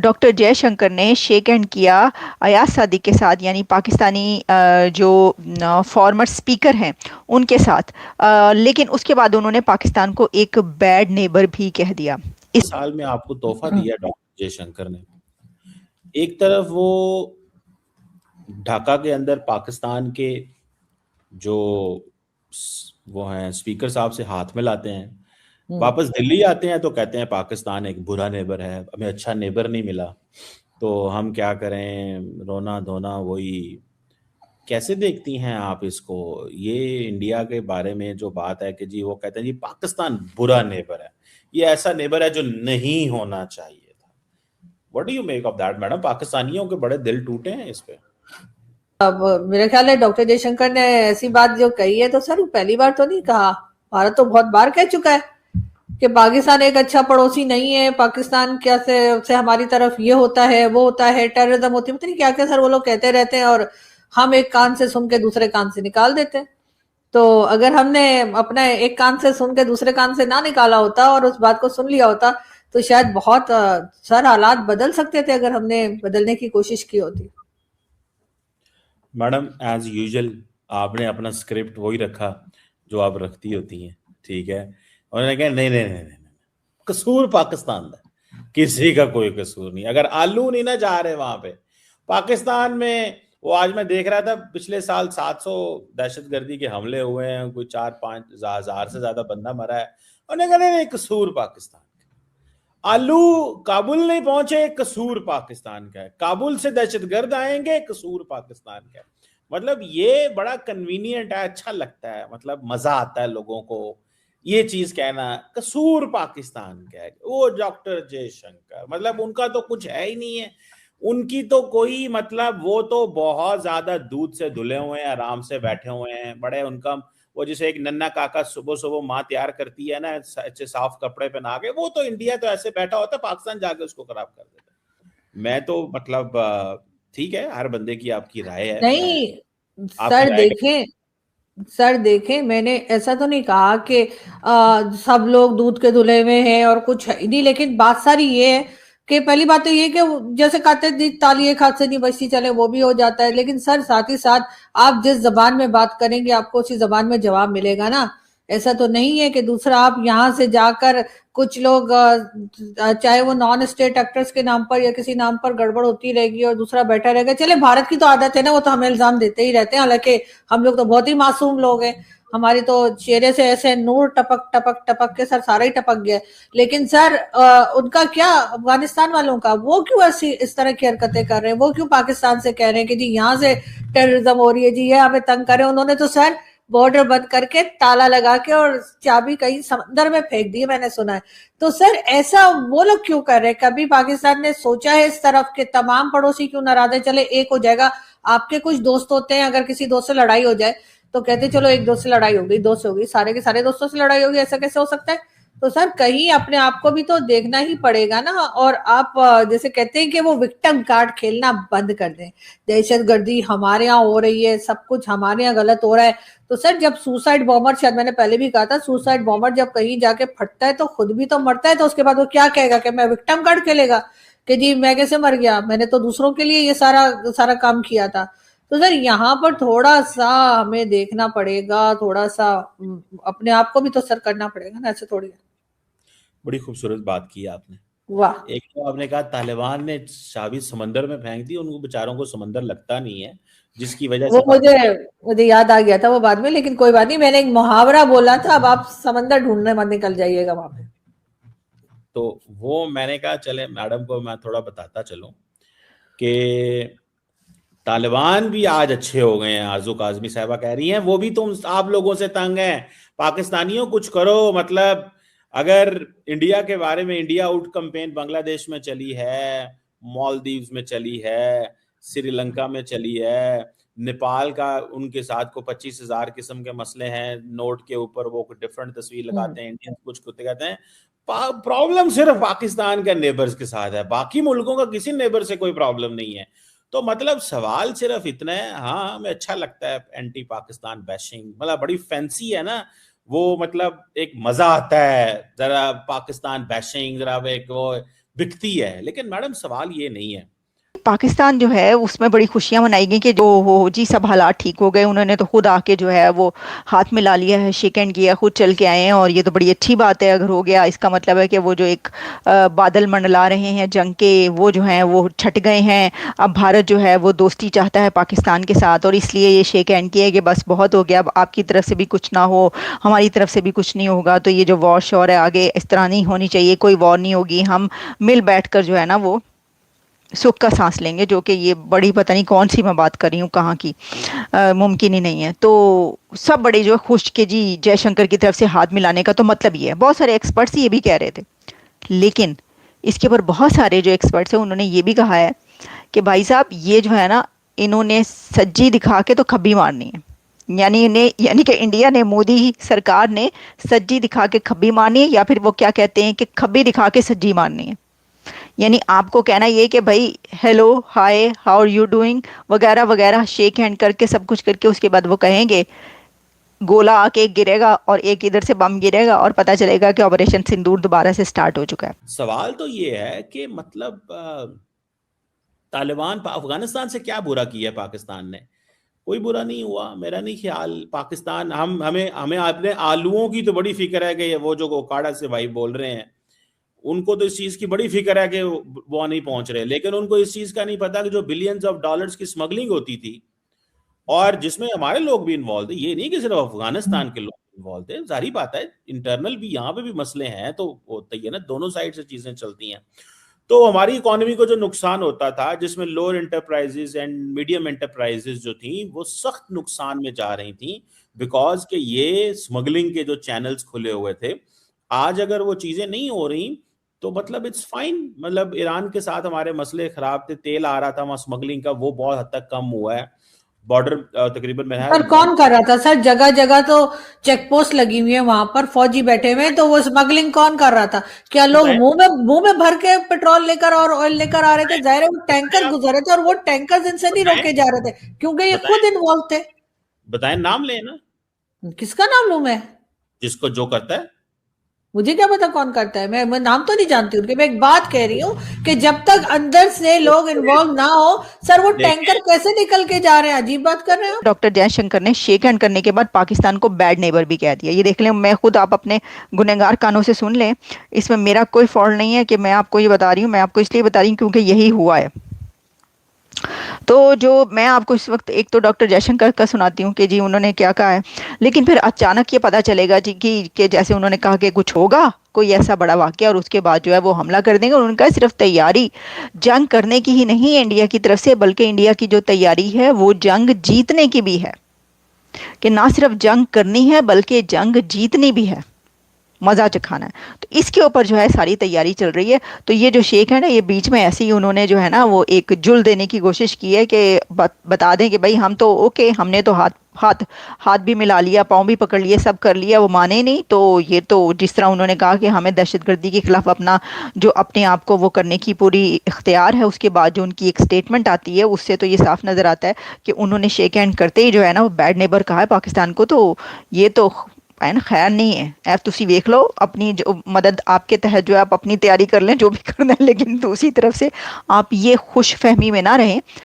Doctor Jaishankar ने shake hand किया अयाज सादिक के साथ, यानी पाकिस्तानी जो फॉर्मर स्पीकर हैं उनके साथ। लेकिन उसके बाद उन्होंने पाकिस्तान को एक बैड नेबर भी कह दिया। इस साल में आपको तोहफा दिया डॉक्टर जयशंकर ने। एक तरफ वो ढाका के अंदर पाकिस्तान के जो वो हैं स्पीकर साहब से हाथ मिलाते हैं, वापस दिल्ली आते हैं तो कहते हैं पाकिस्तान एक बुरा नेबर है, हमें अच्छा नेबर नहीं मिला, तो हम क्या करें, रोना धोना वही। कैसे देखती हैं आप इसको? ये इंडिया के बारे में जो बात है कि जी वो कहते हैं जी पाकिस्तान बुरा नेबर है, ये ऐसा नेबर है जो नहीं होना चाहिए था। What do you make of that madam? पाकिस्तानियों के बड़े दिल टूटे हैं इस पे। अब मेरा ख्याल है डॉक्टर जयशंकर ने ऐसी बात जो कही है तो सर पहली बार तो नहीं कहा, भारत तो बहुत बार कह चुका है कि पाकिस्तान एक अच्छा पड़ोसी नहीं है, पाकिस्तान क्या से हमारी तरफ ये होता है वो होता है, टेररिज्म होती है, पता नहीं क्या क्या सर वो लोग कहते रहते हैं और हम एक कान से सुन के दूसरे कान से निकाल देते हैं। तो अगर हमने अपना एक कान से सुन के दूसरे कान से ना निकाला होता और उस बात को सुन लिया होता तो शायद बहुत सर हालात बदल सकते थे अगर हमने बदलने की कोशिश की होती। मैडम एज यूजुअल आपने अपना स्क्रिप्ट वही रखा जो आप रखती होती हैं, ठीक है। उन्होंने कहा नहीं नहीं नहीं नहीं, कसूर पाकिस्तान का, किसी का कोई कसूर नहीं। अगर आलू नहीं ना जा रहे वहां पे पाकिस्तान में, वो आज मैं देख रहा था पिछले साल 700 दहशतगर्दी के हमले हुए हैं, कोई 4-5 हजार से ज्यादा बंदा मरा है। उन्होंने कहा नहीं कसूर पाकिस्तान का। आलू काबुल नहीं पहुंचे, कसूर पाकिस्तान का है। काबुल से दहशतगर्द आएंगे, कसूर पाकिस्तान का है। मतलब ये बड़ा कन्वीनियंट है, अच्छा लगता है, मतलब मजा आता है लोगों को ये चीज कहना, कसूर पाकिस्तान का है। वो डॉक्टर जयशंकर मतलब उनका तो कुछ है ही नहीं है, उनकी तो कोई मतलब, वो तो बहुत ज्यादा दूध से धुले हुए हैं, आराम से बैठे हुए हैं बड़े। उनका वो जैसे एक नन्ना काका सुबह सुबह माँ तैयार करती है ना अच्छे साफ कपड़े पहना के, वो तो इंडिया तो ऐसे बैठा होता है, पाकिस्तान जाके उसको खराब कर देता है। मैं तो मतलब ठीक है, हर बंदे की आपकी राय है। नहीं आपकी सर राय देखें, सर देखें मैंने ऐसा तो नहीं कहा कि सब लोग दूध के धुले में हैं और कुछ है ही नहीं, लेकिन बात सारी ये है कि पहली बात तो ये कि जैसे कहते हैं ताली एक हाथ से नहीं बजती, चले वो भी हो जाता है, लेकिन सर साथ ही साथ आप जिस जबान में बात करेंगे आपको उसी जबान में जवाब मिलेगा ना। ऐसा तो नहीं है कि दूसरा आप यहाँ से जाकर कुछ लोग चाहे वो नॉन स्टेट एक्टर्स के नाम पर या किसी नाम पर गड़बड़ होती रहेगी और दूसरा बैठा रहेगा। चले भारत की तो आदत है ना, वो तो हमें इल्जाम देते ही रहते हैं, हालांकि हम लोग तो बहुत ही मासूम लोग हैं, हमारी तो चेहरे से ऐसे नूर टपक टपक टपक के सर सारा ही टपक गया। लेकिन सर उनका क्या, अफगानिस्तान वालों का, वो क्यों ऐसी इस तरह की हरकतें कर रहे हैं? वो क्यों पाकिस्तान से कह रहे हैं कि जी यहाँ से टेररिज्म हो रही है, जी ये हमें तंग कर रहे हैं? उन्होंने तो सर बॉर्डर बंद करके ताला लगा के और चाबी कहीं समंदर में फेंक दी, मैंने सुना है। तो सर ऐसा वो लोग क्यों कर रहे हैं? कभी पाकिस्तान ने सोचा है इस तरफ के तमाम पड़ोसी क्यों नाराज है? चले एक हो जाएगा, आपके कुछ दोस्त होते हैं, अगर किसी दोस्त से लड़ाई हो जाए तो कहते चलो एक दोस्त से लड़ाई हो गई, दोस्त से हो गई, सारे के सारे दोस्तों से लड़ाई होगी, ऐसा कैसे हो सकता है? तो सर कहीं अपने आप को भी तो देखना ही पड़ेगा ना। और आप जैसे कहते हैं कि वो विक्टिम कार्ड खेलना बंद कर दें, दहशतगर्दी हमारे यहाँ हो रही है, सब कुछ हमारे यहाँ गलत हो रहा है। तो सर जब सुसाइड बॉम्बर, शायद मैंने पहले भी कहा था, सुसाइड बॉम्बर जब कहीं जाके फटता है तो खुद भी तो मरता है, तो उसके बाद वो क्या कहेगा कि मैं विक्टिम कार्ड खेलेगा कि जी मैं कैसे मर गया, मैंने तो दूसरों के लिए ये सारा सारा काम किया था। तो सर यहाँ पर थोड़ा सा हमें देखना पड़ेगा, थोड़ा सा अपने आप को भी तो सर करना पड़ेगा ना, ऐसे थोड़ी है। बड़ी खूबसूरत बात की आपने। वाह। एक तो आपने कहा तालिबान ने चाबी समंदर में फेंक दी, उनको बेचारों को समंदर लगता नहीं है, जिसकी वजह वो से मुझे पाकिस्तान। मुझे याद आ गया था वो बाद में, लेकिन कोई बात नहीं, मैंने एक मुहावरा बोला था, अब आप समंदर ढूंढने मत निकल जाइएगा वहां पे। तो वो मैंने कहा चले मैडम को मैं थोड़ा बताता चलूं कि तालिबान भी आज अच्छे हो गए हैं। आरजू काजमी साहबा कह रही हैं वो भी तुम आप लोगों से तंग हैं, पाकिस्तानियों कुछ करो। मतलब अगर इंडिया के बारे में इंडिया आउट कैंपेन बांग्लादेश में चली है, मालदीव्स में चली है, श्रीलंका में चली है, नेपाल का उनके साथ को 25,000 किस्म के मसले हैं, नोट के ऊपर वो डिफरेंट तस्वीर लगाते हैं, इंडियंस कुछ कुछ कहते हैं। प्रॉब्लम सिर्फ पाकिस्तान के नेबर्स के साथ है, बाकी मुल्कों का किसी नेबर से कोई प्रॉब्लम नहीं है। तो मतलब सवाल सिर्फ इतना है। हाँ हमें अच्छा लगता है एंटी पाकिस्तान बैशिंग, मतलब बड़ी फैंसी है ना वो, मतलब एक मजा आता है जरा पाकिस्तान बैशिंग, जरा एक वो बिकती है। लेकिन मैडम सवाल ये नहीं है। पाकिस्तान जो है उसमें बड़ी खुशियां मनाई गई कि जो हो जी सब हालात ठीक हो गए, उन्होंने तो खुद आके जो है वो हाथ मिला लिया है, शेक हैंड किया, खुद चल के आए हैं, और ये तो बड़ी अच्छी बात है अगर हो गया। इसका मतलब है कि वो जो एक बादल मंडला रहे हैं जंग के, वो जो हैं वो छट गए हैं। अब भारत जो है वो दोस्ती चाहता है पाकिस्तान के साथ, और इसलिए ये शेक हैंड किया कि बस बहुत हो गया, अब आपकी तरफ से भी कुछ ना हो, हमारी तरफ से भी कुछ नहीं होगा, तो ये जो वॉर शोर है आगे इस तरह नहीं होनी चाहिए, कोई वॉर नहीं होगी, हम मिल बैठ कर जो है ना वो सुख का सांस लेंगे, जो कि ये बड़ी पता नहीं कौन सी मैं बात कर रही हूँ कहाँ की, मुमकिन ही नहीं है। तो सब बड़े जो खुश के जी जयशंकर की तरफ से हाथ मिलाने का तो मतलब ये है। बहुत सारे एक्सपर्ट्स ये भी कह रहे थे, लेकिन इसके ऊपर बहुत सारे जो एक्सपर्ट्स हैं उन्होंने ये भी कहा है कि भाई साहब ये जो है ना, इन्होंने सज्जी दिखा के तो खब्बी मारनी है। यानी कि इंडिया ने, मोदी सरकार ने सज्जी दिखा के खब्बी मारनी है, या फिर वो क्या कहते हैं कि खब्बी दिखा के सज्जी मारनी है। यानी आपको कहना ये कि भाई hello hi how are you doing वगैरह वगैरह, शेक हैंड करके सब कुछ करके उसके बाद वो कहेंगे, गोला आके एक गिरेगा और एक इधर से बम गिरेगा और पता चलेगा कि ऑपरेशन सिंदूर दोबारा से स्टार्ट हो चुका है। सवाल तो ये है कि मतलब तालिबान अफगानिस्तान से क्या बुरा किया है पाकिस्तान ने? कोई बुरा नहीं हुआ, मेरा नहीं ख्याल। पाकिस्तान हमें हमें अपने आलूओं की तो बड़ी फिक्र है कि वो जो ओकाड़ा से भाई बोल रहे हैं, उनको तो इस चीज की बड़ी फिक्र है कि वो नहीं पहुंच रहे, लेकिन उनको इस चीज का नहीं पता कि जो बिलियंस ऑफ डॉलर्स की स्मगलिंग होती थी और जिसमें हमारे लोग भी इन्वॉल्व थे, ये नहीं कि सिर्फ अफगानिस्तान के लोग इन्वॉल्व थे, जाहिर बात है इंटरनल भी यहाँ पे भी मसले हैं, तो होता ही है ना, दोनों साइड से चीजें चलती हैं। तो हमारी इकोनॉमी को जो नुकसान होता था, जिसमें lower enterprises and medium enterprises जो थी वो सख्त नुकसान में जा रही थी, बिकॉज के ये स्मगलिंग के जो चैनल्स खुले हुए थे। आज अगर वो चीजें नहीं हो रही तो मतलब इट्स फाइन। मतलब ईरान के साथ हमारे मसले खराब थे, तेल आ रहा था वहां स्मगलिंग का, वो बहुत हद तक कम हुआ है। बॉर्डर तकरीबन में है। पर कौन कर रहा था सर? जगह जगह तो चेक पोस्ट लगी हुई है, वहां पर फौजी बैठे हुए हैं, तो वो स्मगलिंग कौन कर रहा था? क्या लोग मुंह में भर के पेट्रोल लेकर और ऑयल लेकर आ रहे थे? जाहिर है वो टैंकर गुजर रहे थे, और वो टैंकर इनसे नहीं रोके जा रहे थे क्योंकि ये खुद इन्वॉल्व थे। बताएं, नाम लेना। किसका नाम लूं मैं? जिसको जो करता है। मुझे क्या पता कौन करता है, मैं नाम तो नहीं जानती उनके। मैं एक बात कह रही हूँ कि जब तक अंदर से लोग इन्वॉल्व ना हो, सर वो टैंकर कैसे निकल के जा रहे हैं? अजीब बात कर रहे हो। डॉक्टर जयशंकर ने शेक हैंड करने के बाद पाकिस्तान को बैड नेबर भी कह दिया। ये देख लें, मैं खुद, आप अपने गुनहगार कानों से सुन लें, इसमें मेरा कोई फॉल्ट नहीं है कि मैं आपको ये बता रही हूँ। मैं आपको इसलिए बता रही हूँ क्योंकि यही हुआ है। तो जो मैं आपको इस वक्त एक तो डॉक्टर जयशंकर का सुनाती हूँ कि जी उन्होंने क्या कहा है, लेकिन फिर अचानक ये पता चलेगा जी कि जैसे उन्होंने कहा कि कुछ होगा, कोई ऐसा बड़ा वाकया, और उसके बाद जो है वो हमला कर देंगे। और उनका सिर्फ तैयारी जंग करने की ही नहीं है इंडिया की तरफ से, बल्कि इंडिया की जो तैयारी है वो जंग जीतने की भी है, कि ना सिर्फ जंग करनी है बल्कि जंग जीतनी भी है, मजा चखाना है। तो इसके ऊपर जो है सारी तैयारी चल रही है। तो ये जो शेख है ना, ये बीच में ऐसे ही उन्होंने जो है ना वो एक जुल देने की कोशिश की है कि बता दें कि भाई हम तो ओके, हमने तो हाथ हाथ हाथ भी मिला लिया, पाँव भी पकड़ लिए, सब कर लिया, वो माने नहीं। तो ये तो जिस तरह उन्होंने कहा कि हमें दहशतगर्दी के खिलाफ अपना जो अपने आप को वो करने की पूरी इख्तियार है, उसके बाद जो उनकी एक स्टेटमेंट आती है उससे तो ये साफ नज़र आता है कि उन्होंने शेक हैंड करते ही जो है ना वो बैड नेबर कहा है पाकिस्तान को। तो ये तो खैर नहीं है। आप तुसी देख लो, अपनी जो मदद आपके तहत जो है आप अपनी तैयारी कर लें जो भी करना है, लेकिन दूसरी तरफ से आप ये खुश फहमी में ना रहें